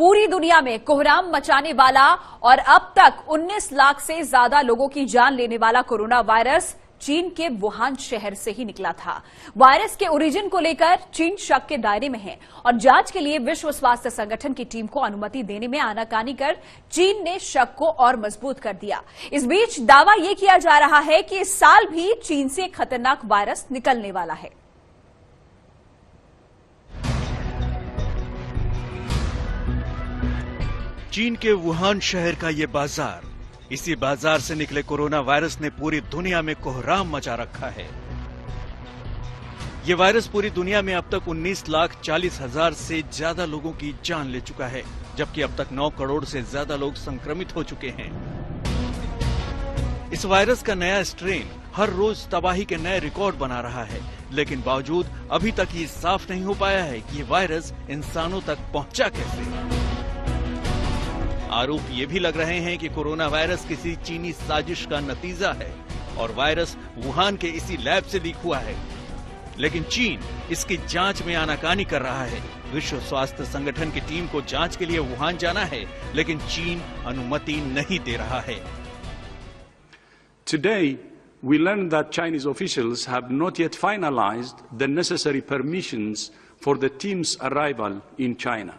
पूरी दुनिया में कोहराम मचाने वाला और अब तक 19 लाख से ज्यादा लोगों की जान लेने वाला कोरोना वायरस चीन के वुहान शहर से ही निकला था। वायरस के ओरिजिन को लेकर चीन शक के दायरे में है और जांच के लिए विश्व स्वास्थ्य संगठन की टीम को अनुमति देने में आनाकानी कर चीन ने शक को और मजबूत कर दिया। इस बीच दावा यह किया जा रहा है कि इस साल भी चीन से खतरनाक वायरस निकलने वाला है। चीन के वुहान शहर का ये बाजार, इसी बाजार से निकले कोरोना वायरस ने पूरी दुनिया में कोहराम मचा रखा है। ये वायरस पूरी दुनिया में अब तक 19,40,000 से ज्यादा लोगों की जान ले चुका है, जबकि अब तक 9 करोड़ से ज्यादा लोग संक्रमित हो चुके हैं। इस वायरस का नया स्ट्रेन हर रोज तबाही के नए रिकॉर्ड बना रहा है, लेकिन बावजूद अभी तक ये साफ नहीं हो पाया है कि ये वायरस इंसानों तक पहुंचा कैसे। आरोप ये भी लग रहे हैं कि कोरोना वायरस किसी चीनी साजिश का नतीजा है और वायरस वुहान के इसी लैब से लीक हुआ है, लेकिन चीन इसकी जांच में आनाकानी कर रहा है। विश्व स्वास्थ्य संगठन की टीम को जांच के लिए वुहान जाना है, लेकिन चीन अनुमति नहीं दे रहा है। Today, we learned that Chinese officials have not yet finalized the necessary permissions for the team's arrival in China.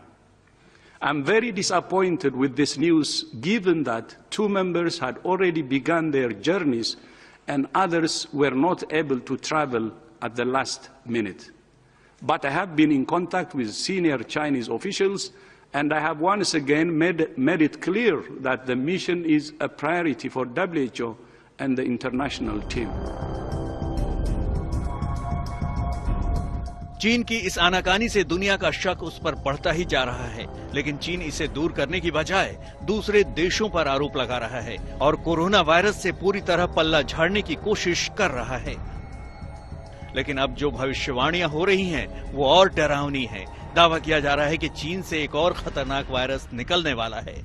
I'm very disappointed with this news, given that 2 members had already begun their journeys and others were not able to travel at the last minute. But I have been in contact with senior Chinese officials, and I have once again made it clear that the mission is a priority for WHO and the international team. चीन की इस आनाकानी से दुनिया का शक उस पर बढ़ता ही जा रहा है, लेकिन चीन इसे दूर करने की बजाय दूसरे देशों पर आरोप लगा रहा है और कोरोना वायरस से पूरी तरह पल्ला झाड़ने की कोशिश कर रहा है। लेकिन अब जो भविष्यवाणियां हो रही हैं, वो और डरावनी है। दावा किया जा रहा है कि चीन से एक और खतरनाक वायरस निकलने वाला है।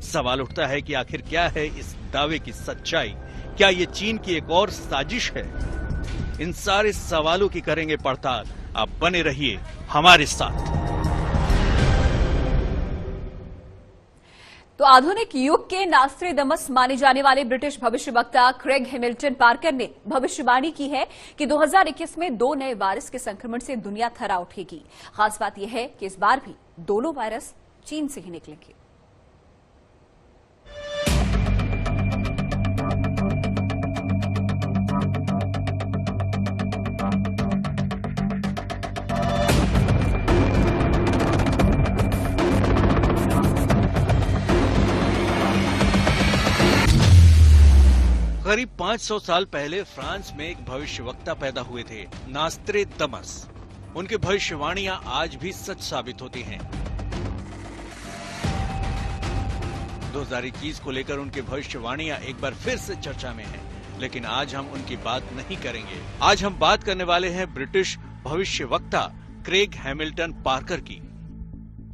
सवाल उठता है कि आखिर क्या है इस दावे की सच्चाई? क्या ये चीन की एक और साजिश है? इन सारे सवालों की करेंगे पड़ताल। आप बने रहिए हमारे साथ। तो आधुनिक युग के नास्ट्रेडमस माने जाने वाले ब्रिटिश भविष्यवक्ता क्रेग हैमिल्टन पार्कर ने भविष्यवाणी की है कि 2021 में 2 नए वायरस के संक्रमण से दुनिया थर्रा उठेगी। खास बात यह है कि इस बार भी दोनों वायरस चीन से ही निकलेंगे। करीब 500 साल पहले फ्रांस में एक भविष्यवक्ता पैदा हुए थे, नास्ट्रेडमस। उनकी भविष्यवाणियां आज भी सच साबित होती हैं। 2021 को लेकर उनकी भविष्यवाणियां एक बार फिर से चर्चा में हैं, लेकिन आज हम उनकी बात नहीं करेंगे। आज हम बात करने वाले हैं ब्रिटिश भविष्यवक्ता क्रेग हैमिल्टन पार्कर की।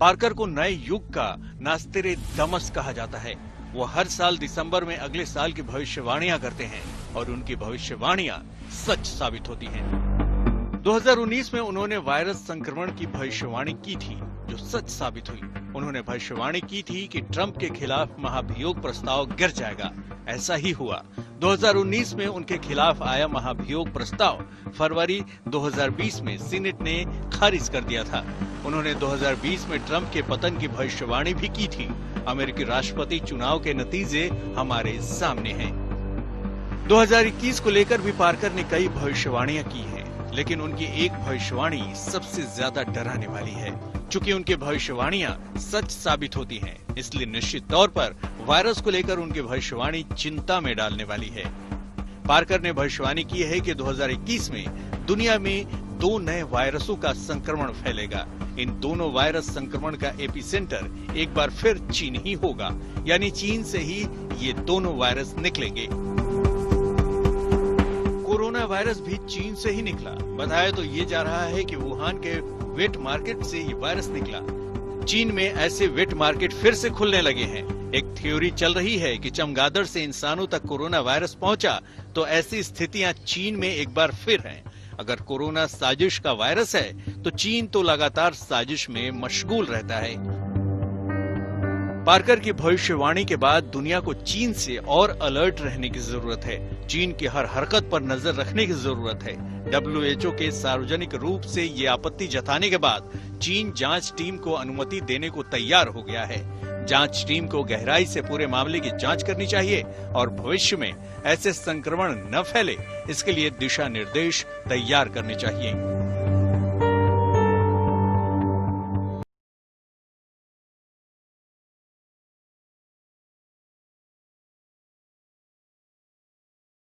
पार्कर को नए युग का नास्ट्रेडमस कहा जाता है। वो हर साल दिसंबर में अगले साल की भविष्यवाणियां करते हैं और उनकी भविष्यवाणियां सच साबित होती हैं। 2019 में उन्होंने वायरस संक्रमण की भविष्यवाणी की थी, जो सच साबित हुई। उन्होंने भविष्यवाणी की थी कि ट्रंप के खिलाफ महाभियोग प्रस्ताव गिर जाएगा। ऐसा ही हुआ। 2019 में उनके खिलाफ आया महाभियोग प्रस्ताव फरवरी 2020 में सीनेट ने खारिज कर दिया था। उन्होंने 2020 में ट्रंप के पतन की भविष्यवाणी भी की थी। अमेरिकी राष्ट्रपति चुनाव के नतीजे हमारे सामने हैं। 2021 को लेकर भी पार्कर ने कई भविष्यवाणियां की हैं, लेकिन उनकी एक भविष्यवाणी सबसे ज्यादा डराने वाली है। चूंकि उनकी भविष्यवाणियां सच साबित होती हैं, इसलिए निश्चित तौर पर वायरस को लेकर उनकी भविष्यवाणी चिंता में डालने वाली है। पार्कर ने भविष्यवाणी की है कि 2021 में दुनिया में 2 नए वायरसों का संक्रमण फैलेगा। इन दोनों वायरस संक्रमण का एपिसेंटर एक बार फिर चीन ही होगा, यानी चीन से ही ये दोनों वायरस निकलेंगे। कोरोना वायरस भी चीन से ही निकला। बताया तो ये जा रहा है कि वुहान के वेट मार्केट से ये वायरस निकला। चीन में ऐसे वेट मार्केट फिर से खुलने लगे हैं। एक थ्योरी चल रही है कि चमगादड़ से इंसानों तक कोरोना वायरस पहुंचा, तो ऐसी स्थितियां चीन में एक बार फिर हैं। अगर कोरोना साजिश का वायरस है, तो चीन तो लगातार साजिश में मशगूल रहता है। पार्कर की भविष्यवाणी के बाद दुनिया को चीन से और अलर्ट रहने की जरूरत है। चीन की हर हरकत पर नजर रखने की जरूरत है। WHO के सार्वजनिक रूप से ये आपत्ति जताने के बाद चीन जांच टीम को अनुमति देने को तैयार हो गया है। जांच टीम को गहराई से पूरे मामले की जांच करनी चाहिए और भविष्य में ऐसे संक्रमण न फैले, इसके लिए दिशा निर्देश तैयार करने चाहिए।